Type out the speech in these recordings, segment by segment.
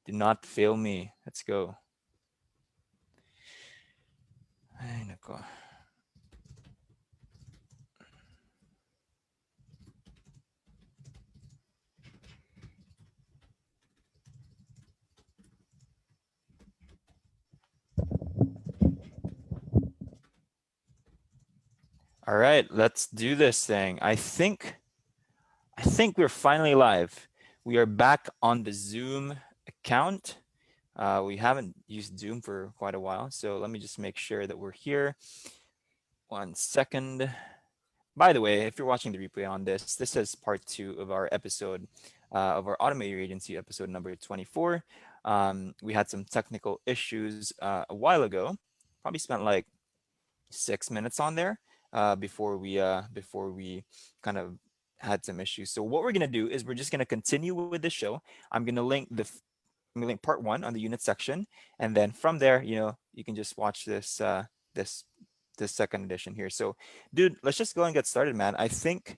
Do not fail me. Let's go. Ay, nako. All right, let's do this thing. I think we're finally live. We are back on the Zoom account. We haven't used Zoom for quite a while, so let me just make sure that we're here. 1 second. By the way, if you're watching the replay on this is part two of our episode of our automated agency episode number 24. We had some technical issues a while ago. Probably spent like 6 minutes on there before we kind of had some issues. So what we're gonna do is we're just gonna continue with the show. I'm gonna link I'm gonna link part one on the unit section, and then from there, you can just watch this this second edition here. So, dude, let's just go and get started, man. I think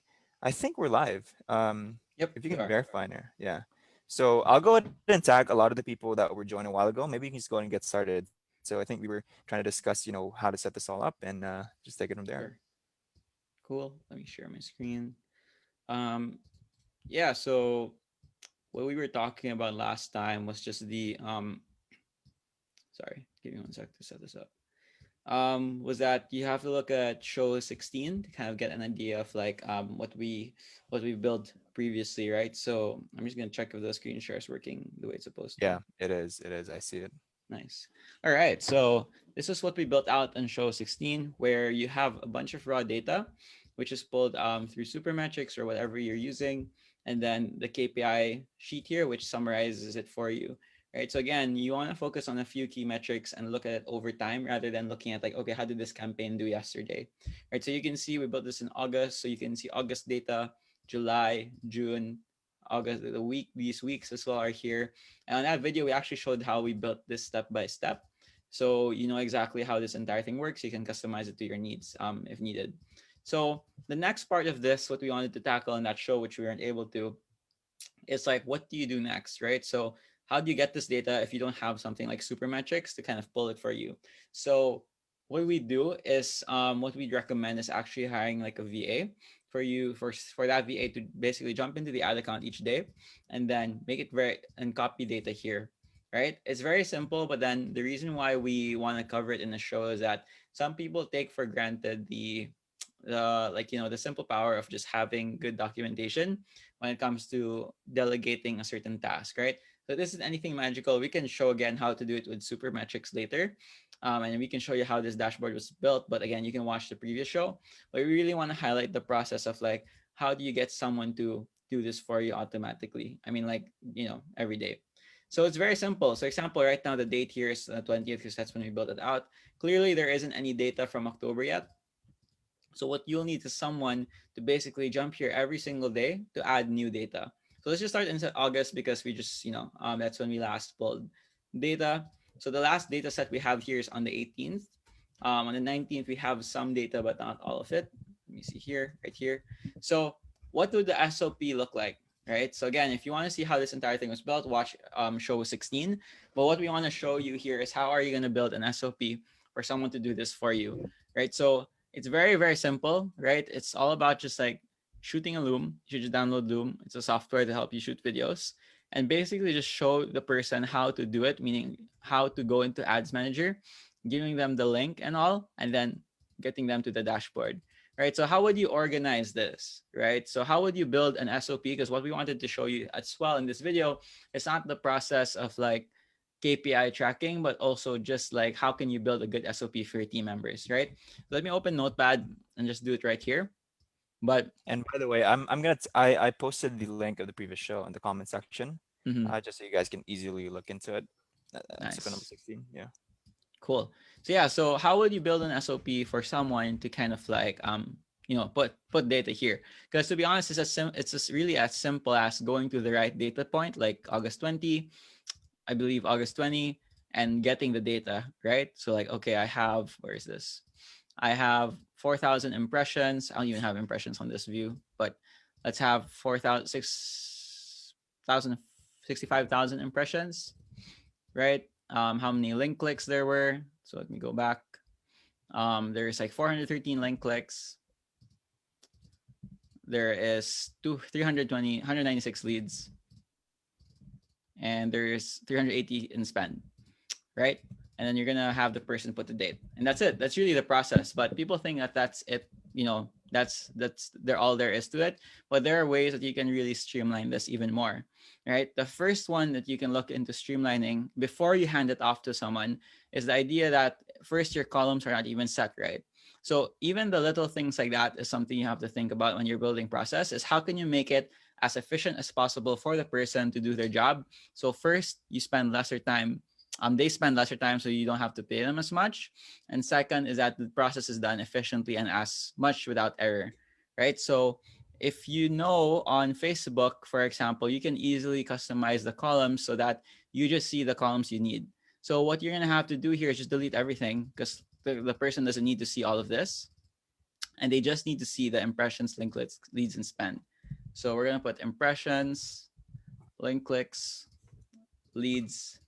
we're live. Yep, If you we can are. verify there, yeah. So I'll go ahead and tag a lot of the people that were joining a while ago. Maybe you can just go ahead and get started. So I think we were trying to discuss, how to set this all up and just take it from there. Sure. Cool. Let me share my screen. Um, yeah, so what we were talking about last time was just the sorry, give me one sec to set this up. Was that you have to look at show 16 to kind of get an idea of like what we built previously, right? So I'm just gonna check if the screen share is working the way it's supposed to. Yeah, it is. It is. I see it. Nice. All right. So this is what we built out on show 16, where you have a bunch of raw data, which is pulled through Supermetrics or whatever you're using, and then the KPI sheet here, which summarizes it for you. Right. So again, you want to focus on a few key metrics and look at it over time rather than looking at like, okay, how did this campaign do yesterday? Right. So you can see we built this in August. So you can see August data, July, June, August, these weeks as well are here. And on that video, we actually showed how we built this step by step. So you know exactly how this entire thing works. You can customize it to your needs if needed. So the next part of this, what we wanted to tackle in that show, which we weren't able to, is like, what do you do next, right? So how do you get this data if you don't have something like Supermetrics to kind of pull it for you? So what we do is what we'd recommend is actually hiring like a VA for you for that VA to basically jump into the ad account each day and then make it very and copy data here. Right? It's very simple, but then the reason why we want to cover it in the show is that some people take for granted the simple power of just having good documentation when it comes to delegating a certain task, right? So this is anything magical. We can show again how to do it with Supermetrics later. And we can show you how this dashboard was built. But again, you can watch the previous show. But we really want to highlight the process of like, how do you get someone to do this for you automatically? I mean, like, every day. So it's very simple. So example, right now, the date here is 20th because that's when we built it out. Clearly, there isn't any data from October yet. So what you'll need is someone to basically jump here every single day to add new data. So let's just start in August because we just, that's when we last pulled data. So the last data set we have here is on the 18th. On the 19th, we have some data, but not all of it. Let me see here, right here. So what would the SOP look like? Right. So again, if you want to see how this entire thing was built, watch show 16. But what we want to show you here is how are you going to build an SOP for someone to do this for you, right? So it's very, very simple, right? It's all about just like shooting a Loom. You should just download Loom. It's a software to help you shoot videos and basically just show the person how to do it, meaning how to go into Ads Manager, giving them the link and all, and then getting them to the dashboard. Right. So how would you organize this? Right. So how would you build an SOP? Because what we wanted to show you as well in this video is not the process of like KPI tracking, but also just like how can you build a good SOP for your team members, right? Let me open Notepad and just do it right here. But And by the way, I posted the link of the previous show in the comment section, mhm, just so you guys can easily look into it. Episode number nice, 16. Yeah. cool. So yeah, so how would you build an SOP for someone to kind of like put data here? Because to be honest, it's just really as simple as going to the right data point, like August 20, I believe August 20, and getting the data, right? So like, okay, I have where is this? I have 4,000 impressions. I don't even have impressions on this view, but let's have 4,000, 6,000, 65,000 impressions. right? How many link clicks there were. So let me go back. There's like 413 link clicks. There is 196 leads, and there's 380 in spend, right? And then you're gonna have the person put the date, and that's it. That's really the process. But people think that that's it. That's there all there is to it. But there are ways that you can really streamline this even more, right? The first one that you can look into streamlining before you hand it off to someone is the idea that first your columns are not even set right. So even the little things like that is something you have to think about when you're building process. Is how can you make it as efficient as possible for the person to do their job. So first, you spend lesser time they spend lesser time so you don't have to pay them as much. And second is that the process is done efficiently and as much without error, right? So if you know on Facebook, for example, you can easily customize the columns so that you just see the columns you need. So what you're gonna have to do here is just delete everything because the person doesn't need to see all of this, and they just need to see the impressions, link clicks, leads, and spend. So we're gonna put impressions, link clicks, leads,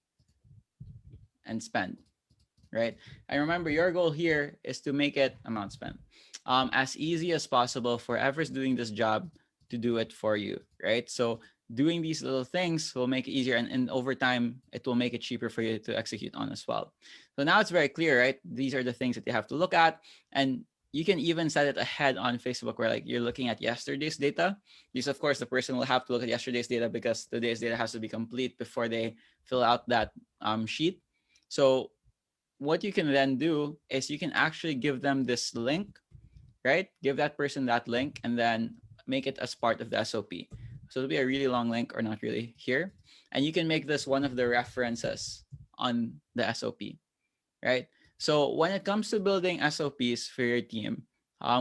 and spend, right? And remember, your goal here is to make it amount spent as easy as possible for whoever's doing this job to do it for you, right? So doing these little things will make it easier, and over time, it will make it cheaper for you to execute on as well. So now it's very clear, right? These are the things that you have to look at, and you can even set it ahead on Facebook where like you're looking at yesterday's data. Because of course the person will have to look at yesterday's data because today's data has to be complete before they fill out that sheet. So what you can then do is you can actually give them this link, right? Give that person that link and then make it as part of the SOP. So it'll be a really long link or not really here. And you can make this one of the references on the SOP, right? So when it comes to building SOPs for your team,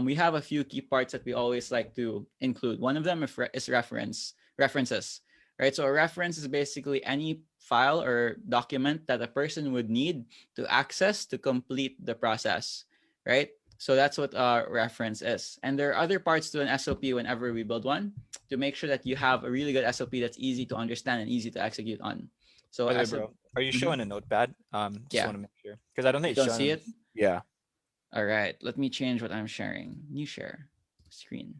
we have a few key parts that we always like to include. One of them is references, right? So a reference is basically any file or document that a person would need to access to complete the process, right? So that's what a reference is. And there are other parts to an SOP whenever we build one to make sure that you have a really good SOP that's easy to understand and easy to execute on. So By the way, as a bro, are you mhm, showing a notepad? Just yeah, want to make sure because I don't think you it's don't showing see on it. this. Yeah, All right, let me change what I'm sharing. New share screen.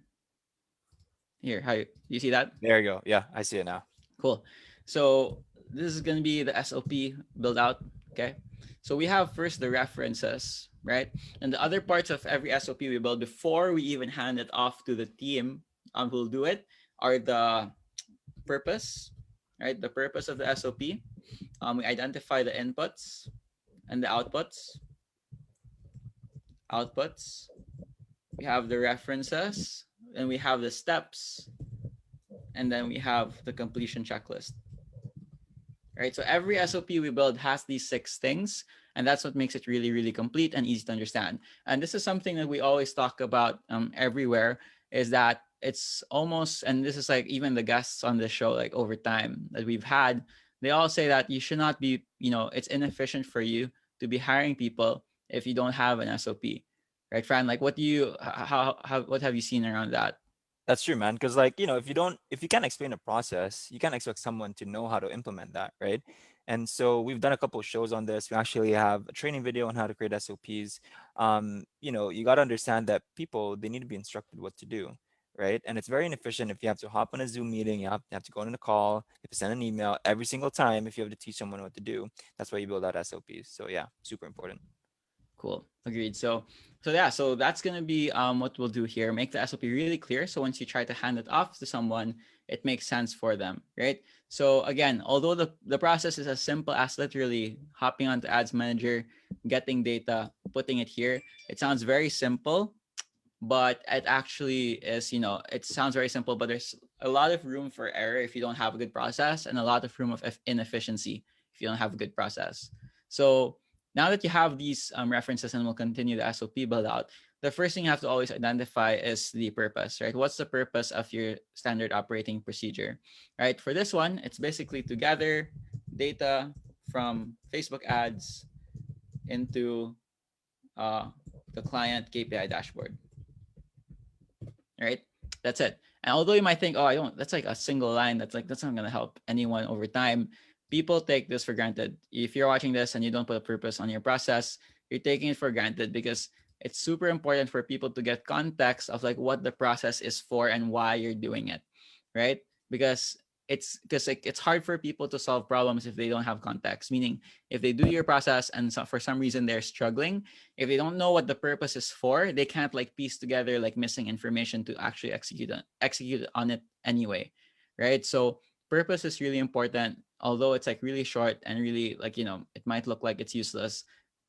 Here, how you see that? there you go. Yeah, I see it now. Cool. So this is gonna be the SOP build out. Okay. So we have first the references, right? And the other parts of every SOP we build before we even hand it off to the team who'll do it are the purpose, right? The purpose of the SOP. We identify the inputs and the outputs. We have the references, and we have the steps, and then we have the completion checklist. Right? So every SOP we build has these six things, and that's what makes it really, really complete and easy to understand. And this is something that we always talk about everywhere is that it's almost, and this is like even the guests on this show, like over time that we've had, they all say that you should not be, it's inefficient for you to be hiring people if you don't have an SOP. Right, Fran? Like, what do you, what have you seen around that? That's true, man. Because like if you can't explain a process, you can't expect someone to know how to implement that, right? And so we've done a couple of shows on this. We actually have a training video on how to create SOPs. You got to understand that people they need to be instructed what to do, right? And it's very inefficient if you have to hop on a Zoom meeting, you have to go on a call, you have to send an email every single time if you have to teach someone what to do. That's why you build out SOPs. So yeah, super important. Cool. Agreed. So yeah, so that's gonna be what we'll do here. Make the SOP really clear. So once you try to hand it off to someone, it makes sense for them, right? So again, although the process is as simple as literally hopping onto Ads Manager, getting data, putting it here, it sounds very simple, but it actually is, it sounds very simple, but there's a lot of room for error if you don't have a good process, and a lot of room of inefficiency if you don't have a good process. So now that you have these references, and we'll continue the SOP build out, the first thing you have to always identify is the purpose, right? What's the purpose of your standard operating procedure, right? For this one, it's basically to gather data from Facebook ads into uh, the client KPI dashboard, right? That's it. And although you might think, oh, I don't, that's like a single line. That's not going to help anyone over time. people take this for granted. If you're watching this and you don't put a purpose on your process, you're taking it for granted because it's super important for people to get context of like what the process is for and why you're doing it, right? Because like it's hard for people to solve problems if they don't have context. Meaning, if they do your process and so, for some reason they're struggling, if they don't know what the purpose is for, they can't like piece together like missing information to actually execute on it anyway, right? So purpose is really important. Although it's like really short and really like it might look like it's useless,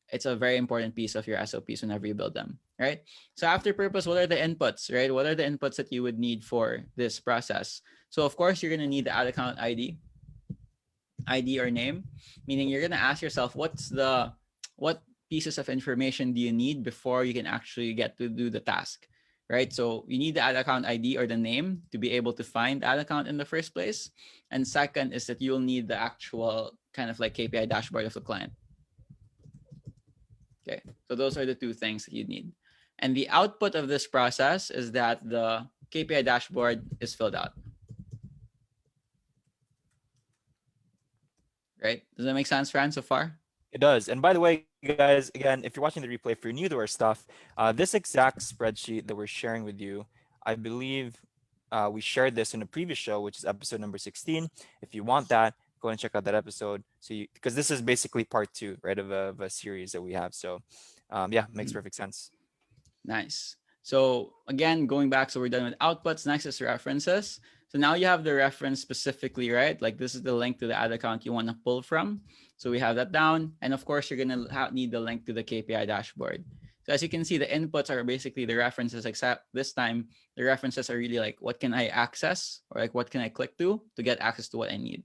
it's a very important piece of your SOPs whenever you build them, right? So after purpose, what are the inputs, right? What are the inputs that you would need for this process? So of course you're gonna need the ad account ID or name, meaning you're gonna ask yourself what pieces of information do you need before you can actually get to do the task, right? So you need the ad account ID or the name to be able to find the ad account in the first place, and second is that you'll need the actual kind of like KPI dashboard of the client. Okay, so those are the two things that you need, and the output of this process is that the KPI dashboard is filled out, right? Does that make sense, Fran, so far? It does. And by the way, guys, again, if you're watching the replay, if you're new to our stuff, this exact spreadsheet that we're sharing with you, I believe we shared this in a previous show, which is episode number 16. If you want that, go and check out that episode. So you, because this is basically part two, right, of a series that we have. So, yeah, makes Mhm. perfect sense. Nice. So again, going back, so we're done with outputs. Next is references. So now you have the reference specifically, right? Like this is the link to the ad account you want to pull from. So we have that down. And of course, you're going to need the link to the KPI dashboard. So as you can see, the inputs are basically the references, except this time, the references are really like, what can I access? Or like, what can I click to get access to what I need,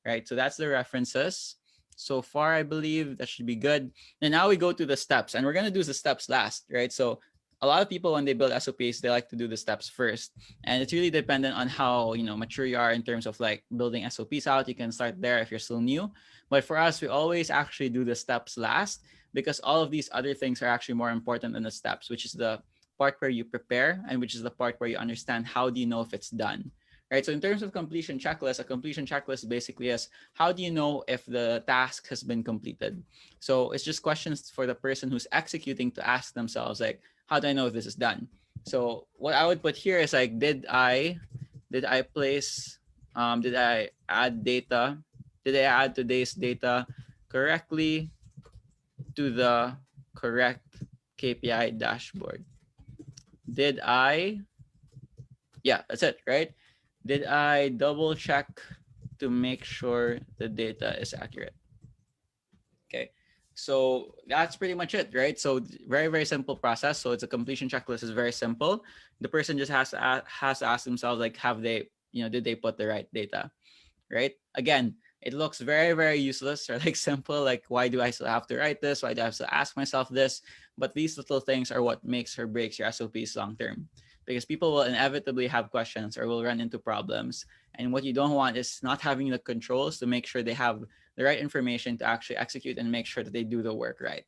right? So that's the references. So far, I believe that should be good. And now we go to the steps, and we're going to do the steps last, right? So a lot of people when they build SOPs, they like to do the steps first. And it's really dependent on how, mature you are in terms of like building SOPs out. You can start there if you're still new. But for us, we always actually do the steps last because all of these other things are actually more important than the steps, which is the part where you prepare and which is the part where you understand how do you know if it's done. Right. So in terms of completion checklist, a completion checklist basically is how do you know if the task has been completed? So it's just questions for the person who's executing to ask themselves like, how do I know if this is done? So what I would put here is like, did I place did I add data? Did I add today's data correctly to the correct KPI dashboard? Did I Yeah, that's it, right? Did I double check to make sure the data is accurate? Okay. So that's pretty much it, right? So very, very simple process. So it's a completion checklist is very simple. The person just has to ask themselves like, have they, did they put the right data? Right? Again, it looks very, very useless or like simple. Like, why do I still have to write this? Why do I have to ask myself this? But these little things are what makes or breaks your SOPs long term. Because people will inevitably have questions or will run into problems. And what you don't want is not having the controls to make sure they have the right information to actually execute and make sure that they do the work right.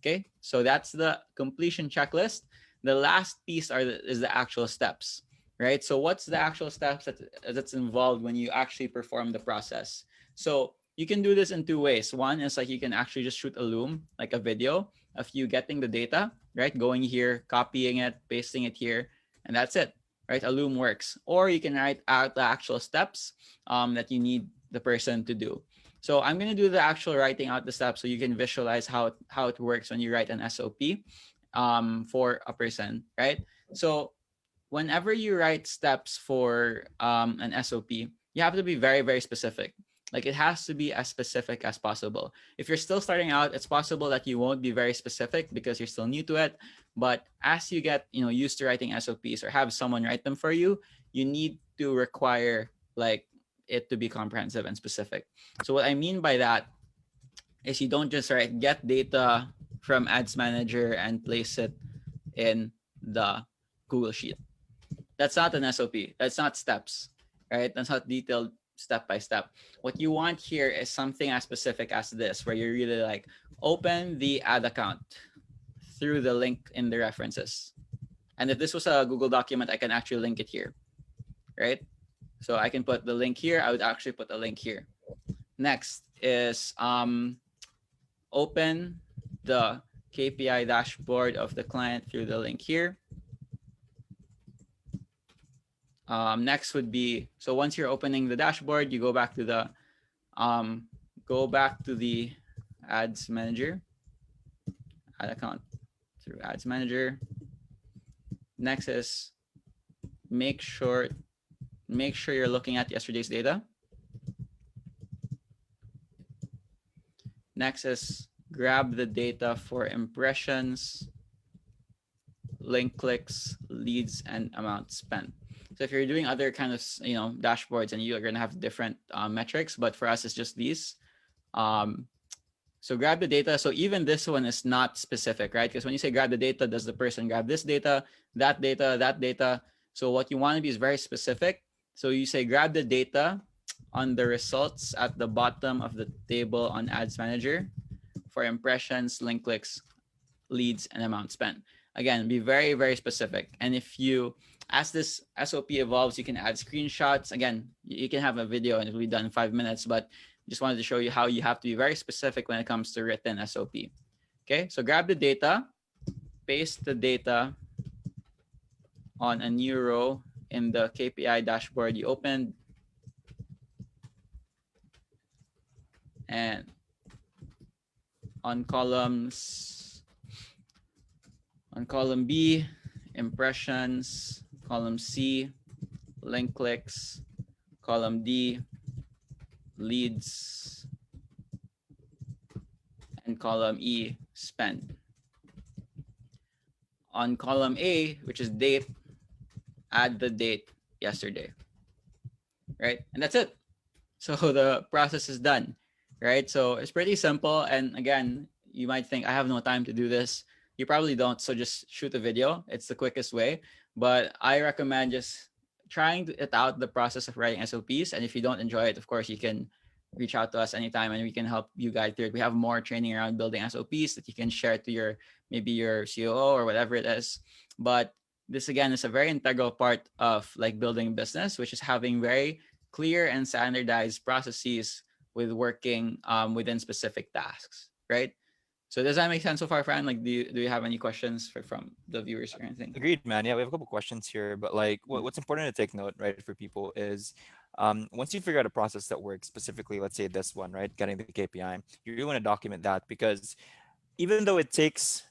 Okay, so that's the completion checklist. The last piece is the actual steps, right? So what's the actual steps that's involved when you actually perform the process? So you can do this in two ways. One is like you can actually just shoot a loom, like a video of you getting the data, right? Going here, copying it, pasting it here, and that's it, right? A loom works. Or you can write out the actual steps that you need the person to do. So I'm going to do the actual writing out the steps so you can visualize how it works when you write an SOP for a person, right? So whenever you write steps for an SOP, you have to be very, very specific. Like it has to be as specific as possible. If you're still starting out, it's possible that you won't be very specific because you're still new to it. But as you get, used to writing SOPs or have someone write them for you, you need to require like it to be comprehensive and specific. So what I mean by that is you don't just write get data from Ads Manager and place it in the Google Sheet. That's not an SOP. That's not steps, right? That's not detailed step by step. What you want here is something as specific as this, where you're really like, open the ad account through the link in the references. And if this was a Google document, I can actually link it here, right? So I can put the link here. I would actually put a link here. Next is open the KPI dashboard of the client through the link here. Next would be, so once you're opening the dashboard, you um, go back to the ads manager, ad account through ads manager. Next is make sure make sure you're looking at yesterday's data. Next is grab the data for impressions, link clicks, leads, and amount spent. So if you're doing other kind of dashboards, and you're gonna have different metrics, but for us it's just these. Um, so grab the data. So even this one is not specific, right? Because when you say grab the data, does the person grab this data, that data, that data? So what you want to be is very specific. So you say grab the data on the results at the bottom of the table on Ads Manager for impressions, link clicks, leads, and amount spent. Again, be very, very specific. And if you, as this SOP evolves, you can add screenshots. Again, you can have a video and it'll be done in 5 minutes, but just wanted to show you how you have to be very specific when it comes to written SOP. Okay, so grab the data, paste the data on a new row in the KPI dashboard you opened, and on column B, impressions, column C, link clicks, column D, leads, and column E, spend. On column A, which is date, add the date yesterday, right? And that's it. So the process is done, right? So it's pretty simple. And again, you might think, I have no time to do this. You probably don't. So just shoot a video. It's the quickest way. But I recommend just trying it out, the process of writing SOPs. And if you don't enjoy it, of course, you can reach out to us anytime and we can help you guide through it. We have more training around building SOPs that you can share to your, maybe your COO or whatever it is. But this again is a very integral part of like building a business, which is having very clear and standardized processes with working within specific tasks, right? So does that make sense so far, Fran? Like, do you have any questions from the viewers or anything? Agreed, man. Yeah, we have a couple questions here, but like, Mm. what's important to take note, right, for people is, once you figure out a process that works, specifically, let's say this one, right, getting the KPI, you really want to document that because even though it takes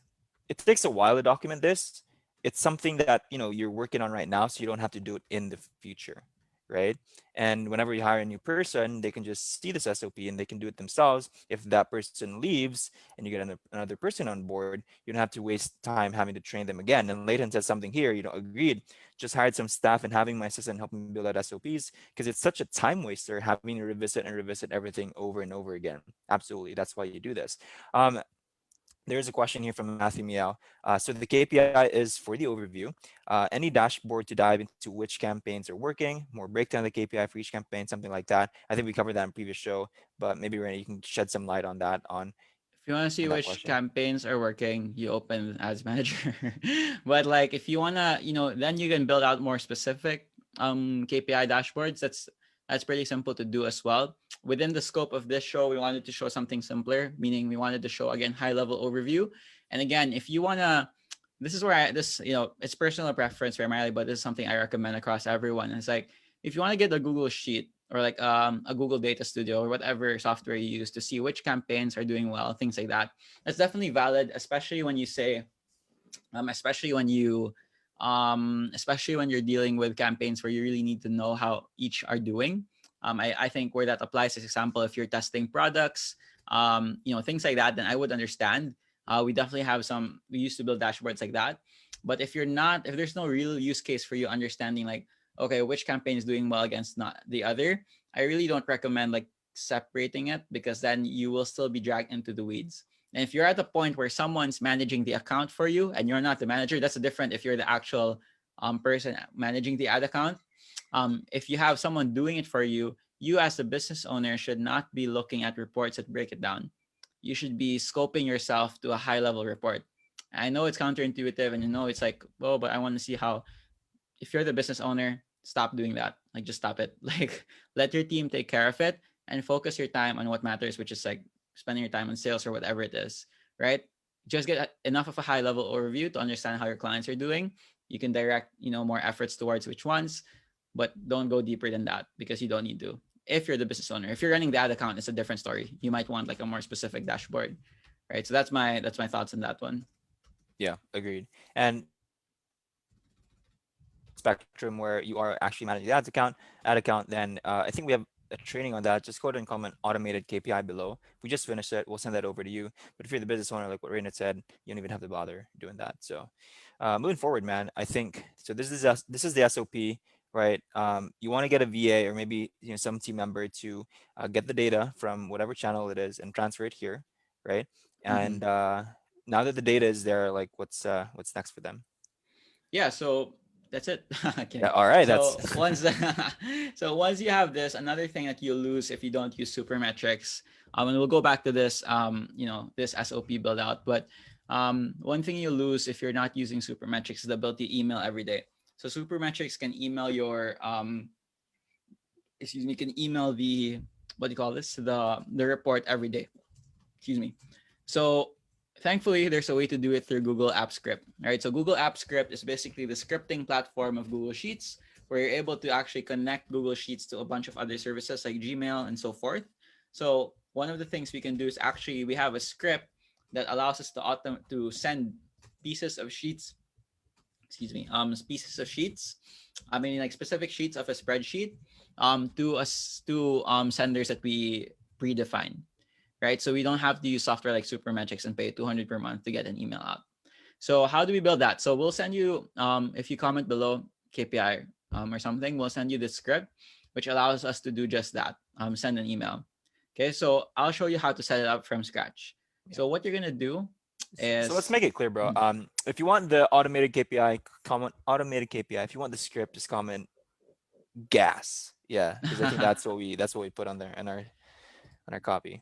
a while to document this, it's something that you're working on right now, so you don't have to do it in the future, right? And whenever you hire a new person, they can just see this SOP and they can do it themselves. If that person leaves and you get another person on board, you don't have to waste time having to train them again. And Leighton says something here, agreed. Just hired some staff and having my assistant help me build out SOPs because it's such a time waster having to revisit and revisit everything over and over again. Absolutely, that's why you do this. Um, there's a question here from Matthew Meow. So the KPI is for the overview. Any dashboard to dive into which campaigns are working, more breakdown of the KPI for each campaign, something like that. I think we covered that in previous show, but maybe Renee, you can shed some light on that If you want to on see that which question. campaigns are working, you open Ads Manager. But like, if you wanna, then you can build out more specific KPI dashboards. That's pretty simple to do as well. Within the scope of this show, we wanted to show something simpler, meaning we wanted to show again high level overview. And again, if you wanna, this is where it's personal preference primarily, but this is something I recommend across everyone. It's like, if you want to get a Google sheet or like a Google Data Studio or whatever software you use to see which campaigns are doing well, things like that. That's definitely valid, especially when you say, especially when you, especially when you're dealing with campaigns where you really need to know how each are doing. I think where that applies is example if you're testing products, things like that, then I would understand. We definitely have some. We used to build dashboards like that, but if there's no real use case for you understanding like, okay, which campaign is doing well against not the other, I really don't recommend like separating it because then you will still be dragged into the weeds. And if you're at the point where someone's managing the account for you and you're not the manager, that's different if you're the actual person managing the ad account. If you have someone doing it for you, you as the business owner should not be looking at reports that break it down. You should be scoping yourself to a high level report. I know it's counterintuitive and it's like, oh, but I want to see how. If you're the business owner, stop doing that. Like, just stop it. Like, let your team take care of it. and focus your time on what matters, which is like spending your time on sales or whatever it is, right? Just get enough of a high level overview to understand how your clients are doing. You can direct, more efforts towards which ones, but don't go deeper than that because you don't need to. If you're the business owner, if you're running the ad account, it's a different story. You might want like a more specific dashboard, right? So that's my thoughts on that one. Yeah, agreed. And spectrum where you are actually managing the ad account, then I think we have a training on that. Just go ahead and comment automated KPI below. If we just finished it, we'll send that over to you. But if you're the business owner, like what Raina said, you don't even have to bother doing that. So moving forward, man, I think so. This is the SOP, right? You want to get a VA or maybe some team member to get the data from whatever channel it is and transfer it here, right? Mm-hmm. And now that the data is there, like what's next for them? Yeah, so that's it. Yeah, Kidding. all right. That's So once so once you have this, another thing that you'll lose if you don't use Supermetrics, and we'll go back to this, this SOP build out. But one thing you lose if you're not using Supermetrics is the ability to email every day. So Supermetrics can email your, can email the, what do you call this, the report every day. Excuse me. So thankfully, there's a way to do it through Google Apps Script. Right. So Google Apps Script is basically the scripting platform of Google Sheets, where you're able to actually connect Google Sheets to a bunch of other services like Gmail and so forth. So one of the things we can do is actually we have a script that allows us to send pieces of sheets. Excuse me. Pieces of sheets. I mean, like specific sheets of a spreadsheet, to us to senders that we predefine, right? So we don't have to use software like Supermetrics and pay 200 per month to get an email out. So how do we build that? So we'll send you, if you comment below KPI or something, we'll send you the script, which allows us to do just that, send an email. Okay, so I'll show you how to set it up from scratch. yeah. So what you're gonna do So let's is, make it clear, bro. If you want the automated KPI, comment automated KPI. If you want the script, just comment gas. Yeah, because I think that's what we put on there in our copy.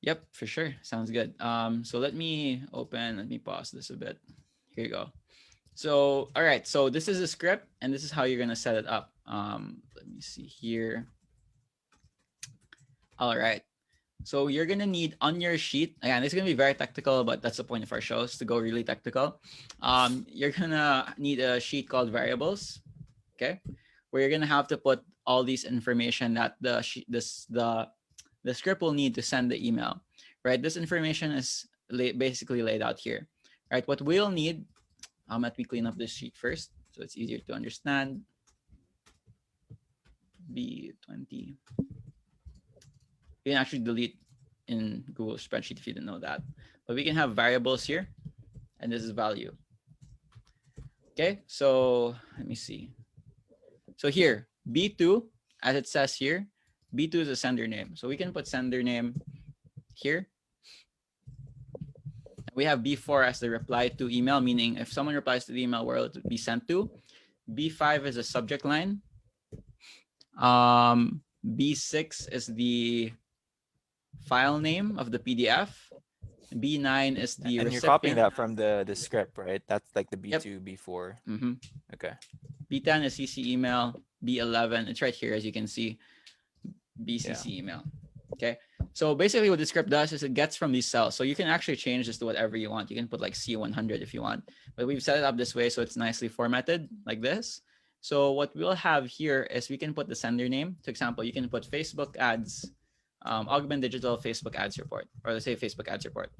yep, for sure, sounds good. So let me pause this a bit. Here you go. So, all right. So this is a script, and this is how you're gonna set it up. Let me see here. All right. So you're gonna need on your sheet. Again, this is gonna be very technical, but that's the point of our shows to go really technical. You're gonna need a sheet called variables. Okay, where you're gonna have to put all these information that the script will need to send the email. Right. This information is basically laid out here. Right. What we'll need. Let me clean up this sheet first so it's easier to understand. B20. You can actually delete in Google Spreadsheet if you didn't know that. But we can have variables here, and this is value. Okay, so let me see. So here, B2, as it says here, B2 is a sender name. So we can put sender name here. We have B4 as the reply to email, meaning if someone replies to the email where it will be sent to. B5 is a subject line. B6 is the file name of the PDF. B9 is the And you're copying recipient. that from the script, right? That's like the Yep. B2, B4. Mm-hmm. Okay. B10 is CC email. B11, it's right here as you can see. Yeah. BCC email. Okay. So basically what the script does is it gets from these cells. So you can actually change this to whatever you want. You can put like C100 if you want. But we've set it up this way so it's nicely formatted like this. So what we'll have here is we can put the sender name. For example, you can put Facebook ads, Augment Digital Facebook ads report, or let's say Facebook ads report.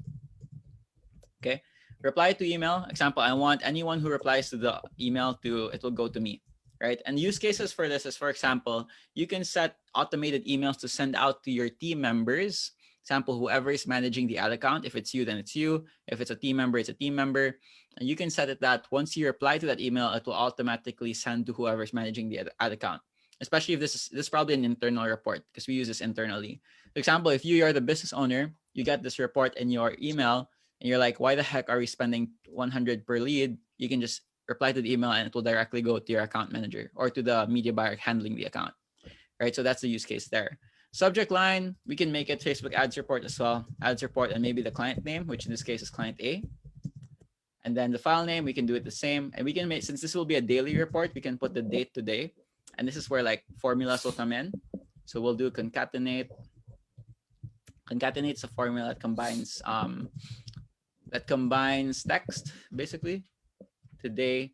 Okay. Reply to email. Example, I want anyone who replies to the email it will go to me. Right. And use cases for this is, for example, you can set automated emails to send out to your team members. Example, whoever is managing the ad account. If it's you, then it's you. If it's a team member, it's a team member. And you can set it that once you reply to that email, it will automatically send to whoever is managing the ad account. Especially if this is probably an internal report because we use this internally. For example, if you are the business owner, you get this report in your email and you're like, why the heck are we spending 100 per lead? You can just reply to the email and it will directly go to your account manager or to the media buyer handling the account, right? So that's the use case there. Subject line, we can make it Facebook ads report as well, ads report, and maybe the client name, which in this case is client A. And then the file name, we can do it the same. And we can make, since this will be a daily report, we can put the date today. And this is where like formulas will come in. So we'll do concatenate Concatenate's a formula that combines text basically today.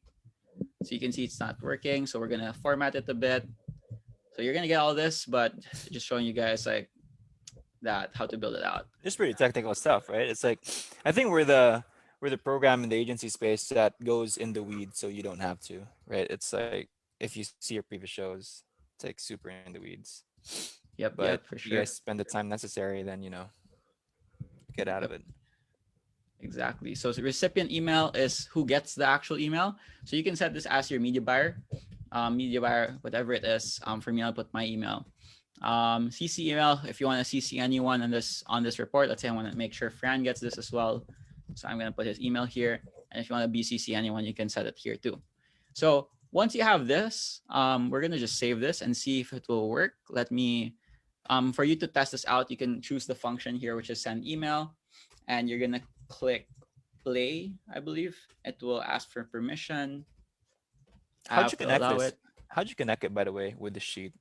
So you can see it's not working. So we're gonna format it a bit. So you're gonna get all this, but just showing you guys like that how to build it out. It's pretty technical stuff, right? It's like I think we're the program in the agency space that goes in the weeds, so you don't have to, right? It's like if you see your previous shows, it's like super in the weeds. Yep, But yep, if for you guys sure. spend the time necessary, then get out of Yep. it. Exactly. So the recipient email is who gets the actual email. So you can set this as your media buyer, whatever it is. For me, I'll put my email. CC email if you want to CC anyone on this report. Let's say I want to make sure Fran gets this as well. So I'm gonna put his email here. And if you want to BCC anyone, you can set it here too. So once you have this, we're gonna just save this and see if it will work. Let me for you to test this out, you can choose the function here, which is send email, and you're gonna click play, I believe. It will ask for permission. I How'd you have to connect allow this? it. How'd you connect it, by the way, with the sheet?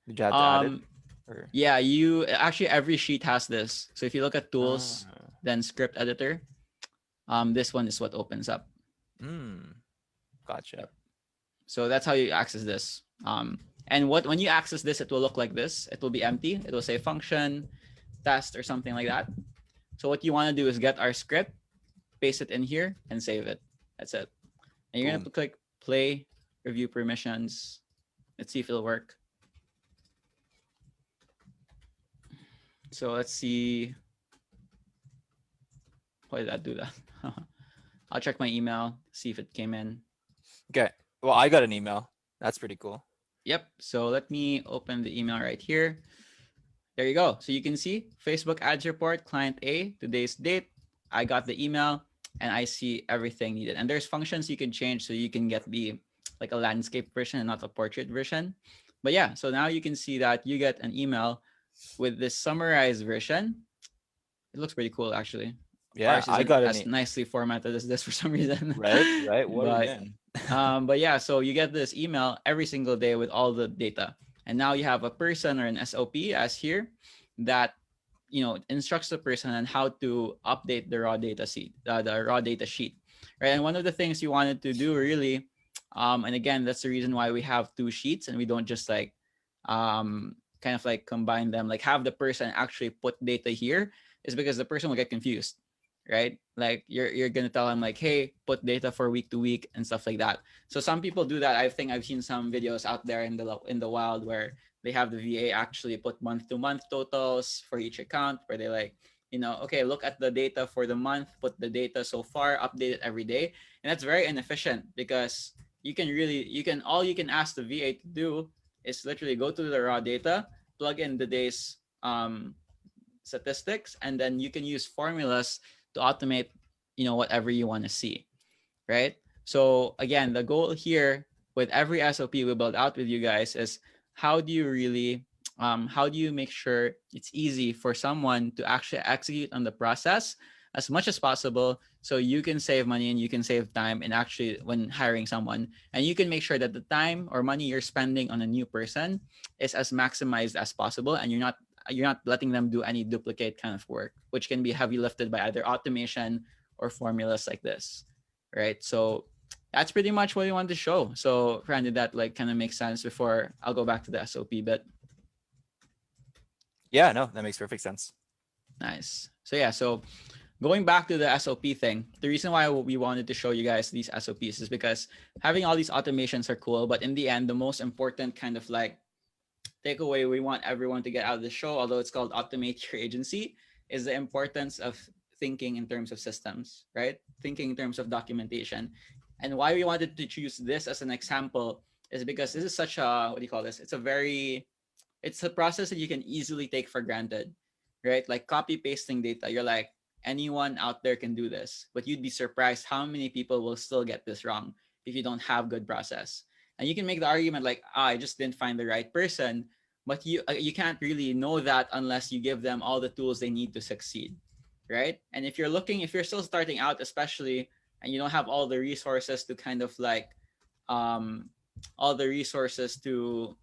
Did you have to add it? Um, Or yeah, you actually every sheet has this. So if you look at tools, ah, then script editor, this one is what opens up. mm, gotcha. Yep. So that's how you access this. And what when you access this, it will look like this. It will be empty. It will say function, test, or something like that. So what you want to do is get our script, paste it in here, and save it. That's it. And you're gonna Boom. click play, review permissions. Let's see if it'll work. So let's see. Why did that do that? I'll check my email, see if it came in. Okay. Well, I got an email. That's pretty cool. Yep. So let me open the email right here. There you go. So you can see Facebook ads report, client A, today's date. I got the email and I see everything needed. And there's functions you can change so you can get the like a landscape version and not a portrait version. But yeah, so now you can see that you get an email with this summarized version. It looks pretty cool actually. Yeah, Ours I isn't got an as nicely formatted as this for some reason. right, right. What are we but doing? but yeah, so you get this email every single day with all the data. And now you have a person or an SOP as here that instructs the person on how to update the raw data sheet, right? And one of the things you wanted to do really, and again, that's the reason why we have two sheets and we don't just like kind of like combine them, like have the person actually put data here, is because the person will get confused, right? Like you're gonna tell them like, hey, put data for week to week and stuff like that. So some people do that. I think I've seen some videos out there in the wild where they have the VA actually put month to month totals for each account, where they like, okay, look at the data for the month, put the data so far, update it every day, and that's very inefficient because you can ask the VA to do is literally go to the raw data, plug in the day's statistics, and then you can use formulas to automate whatever you want to see, right? So again, the goal here with every SOP we build out with you guys is how do you make sure it's easy for someone to actually execute on the process as much as possible so you can save money and you can save time and actually when hiring someone, and you can make sure that the time or money you're spending on a new person is as maximized as possible, and you're not letting them do any duplicate kind of work, which can be heavy lifted by either automation or formulas like this, right? So that's pretty much what we want to show. So, Fran, did that like kind of make sense before I'll go back to the SOP bit? Yeah, no, that makes perfect sense. Nice. So yeah, so going back to the SOP thing, the reason why we wanted to show you guys these SOPs is because having all these automations are cool, but in the end, the most important kind of like takeaway we want everyone to get out of the show, although it's called Automate Your Agency, is the importance of thinking in terms of systems, right? Thinking in terms of documentation. And why we wanted to choose this as an example is because this is such a, what do you call this? It's a process that you can easily take for granted, right? Like copy pasting data. You're like, anyone out there can do this, but you'd be surprised how many people will still get this wrong if you don't have good process. And you can make the argument like, I just didn't find the right person, but you can't really know that unless you give them all the tools they need to succeed, right? And if you're still starting out, especially, and you don't have all the resources to kind of like, um, all the resources to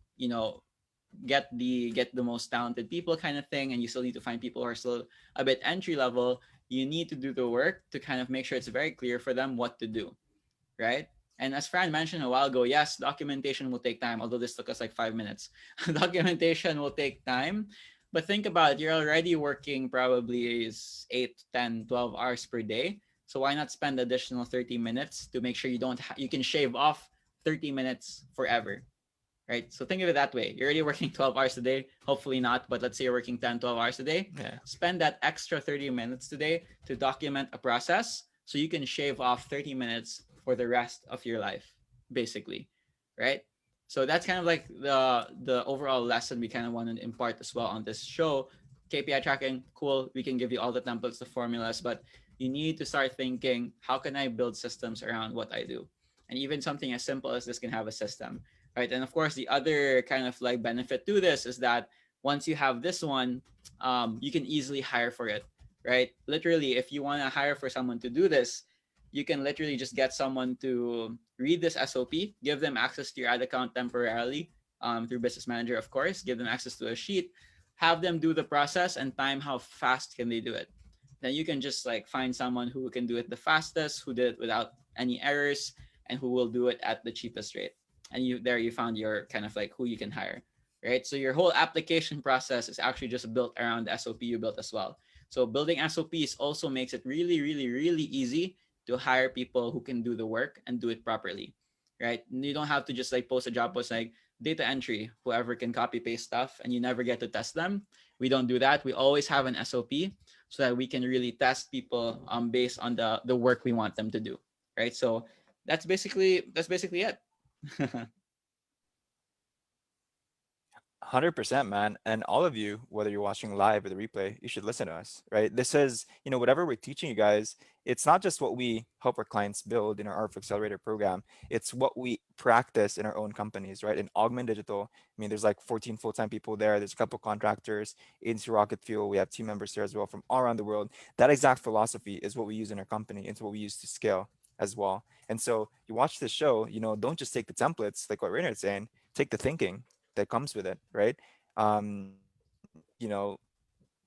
get the most talented people kind of thing, and you still need to find people who are still a bit entry level. You need to do the work to kind of make sure it's very clear for them what to do, right? And as Fran mentioned a while ago, yes, documentation will take time, although this took us like 5 minutes. Documentation will take time. But think about it, you're already working probably is 8, 10, 12 hours per day. So why not spend additional 30 minutes to make sure you can shave off 30 minutes forever, right? So think of it that way. You're already working 12 hours a day. Hopefully not, but let's say you're working 10, 12 hours a day. Yeah. Spend that extra 30 minutes today to document a process so you can shave off 30 minutes for the rest of your life, basically, right? So that's kind of like the overall lesson we kind of want to impart as well on this show. KPI tracking, cool. We can give you all the templates, the formulas, but you need to start thinking, how can I build systems around what I do? And even something as simple as this can have a system, right? And of course, the other kind of like benefit to this is that once you have this one, you can easily hire for it, right? Literally, if you want to hire for someone to do this, you can literally just get someone to read this SOP, give them access to your ad account temporarily through Business Manager, of course, give them access to a sheet, have them do the process and time how fast can they do it. Then you can just like find someone who can do it the fastest, who did it without any errors, and who will do it at the cheapest rate. And you found your kind of like who you can hire, right? So your whole application process is actually just built around the SOP you built as well. So building SOPs also makes it really, really, really easy to hire people who can do the work and do it properly, right? You don't have to just like post a job post like data entry, whoever can copy paste stuff, and you never get to test them. We don't do that. We always have an SOP so that we can really test people based on the work we want them to do, right? So that's basically it. 100%, man. And all of you, whether you're watching live or the replay, you should listen to us, right? This is, whatever we're teaching you guys, it's not just what we help our clients build in our RF Accelerator program. It's what we practice in our own companies, right? In Augment Digital, I mean, there's like 14 full-time people there. There's a couple contractors, Agency Rocket Fuel. We have team members there as well from all around the world. That exact philosophy is what we use in our company. It's what we use to scale as well. And so you watch this show, don't just take the templates, like what Rainer is saying, take the thinking that comes with it, right?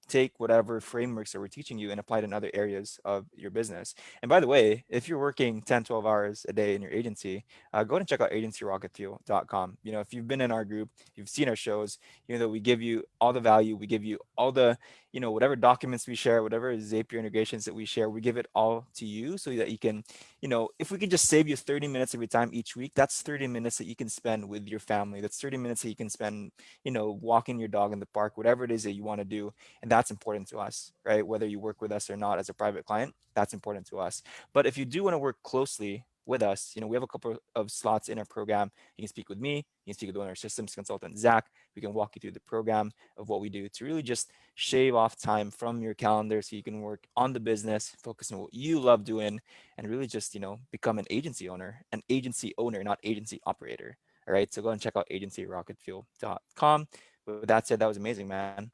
Take whatever frameworks that we're teaching you and apply it in other areas of your business. And by the way, if you're working 10, 12 hours a day in your agency, go ahead and check out agencyrocketfuel.com. If you've been in our group, you've seen our shows, that we give you all the value, we give you all the, whatever documents we share, whatever Zapier integrations that we share, we give it all to you so that you can, if we can just save you 30 minutes of your time each week, that's 30 minutes that you can spend with your family. That's 30 minutes that you can spend, walking your dog in the park, whatever it is that you want to do. And that's important to us, right? Whether you work with us or not as a private client, that's important to us. But if you do want to work closely with us, we have a couple of slots in our program. You can speak with me, you can speak with one of our systems consultant, Zach. We can walk you through the program of what we do to really just shave off time from your calendar so you can work on the business, focus on what you love doing, and really just, become an agency owner, not agency operator. All right. So go and check out agencyrocketfuel.com. With that said, that was amazing, man.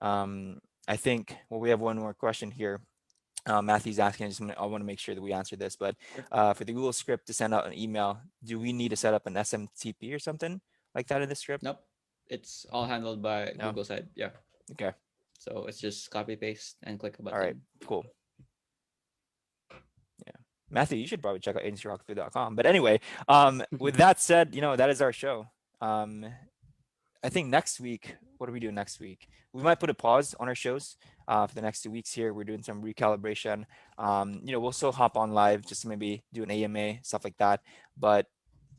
I think, well, we have one more question here. Matthew's asking, I want to make sure that we answer this, but Sure. for the Google script to send out an email, do we need to set up an SMTP or something like that in the script? Nope. It's all handled by No. Google side. Yeah. Okay. So it's just copy paste and click a All right. button. Cool. Yeah. Matthew, you should probably check out agencyrocketfuel.com. But anyway, with that said, that is our show. Um, I think next week, what are we doing next week? We might put a pause on our shows for the next 2 weeks here. We're doing some recalibration. We'll still hop on live just to maybe do an AMA, stuff like that. But,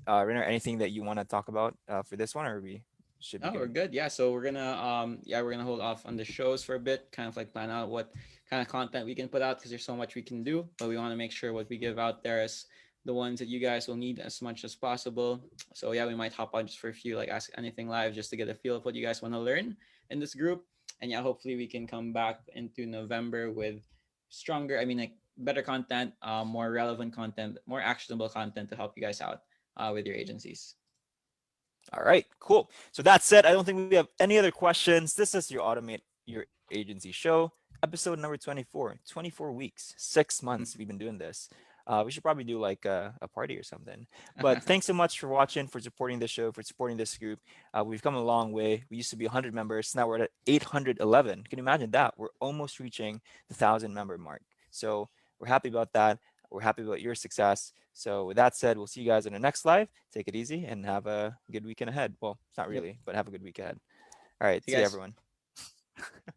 Renner, anything that you want to talk about for this one, or we should be Oh, we're good? good. Yeah, so we're gonna hold off on the shows for a bit, kind of like plan out what kind of content we can put out because there's so much we can do, but we want to make sure what we give out there is the ones that you guys will need as much as possible. So yeah, we might hop on just for a few, like ask anything live just to get a feel of what you guys want to learn in this group. And yeah, hopefully we can come back into November with stronger, I mean like better content, more relevant content, more actionable content to help you guys out with your agencies. All right, cool. So that said, I don't think we have any other questions. This is your Automate Your Agency show, episode number 24. 24 weeks, 6 months we've been doing this. We should probably do like a party or something. But thanks so much for watching, for supporting the show, for supporting this group. We've come a long way. We used to be 100 members. Now we're at 811. Can you imagine that? We're almost reaching the 1,000 member mark. So we're happy about that. We're happy about your success. So with that said, we'll see you guys in the next live. Take it easy and have a good weekend ahead. Well, it's not Yep. really, but have a good week ahead. All right. See See you you, guys. everyone.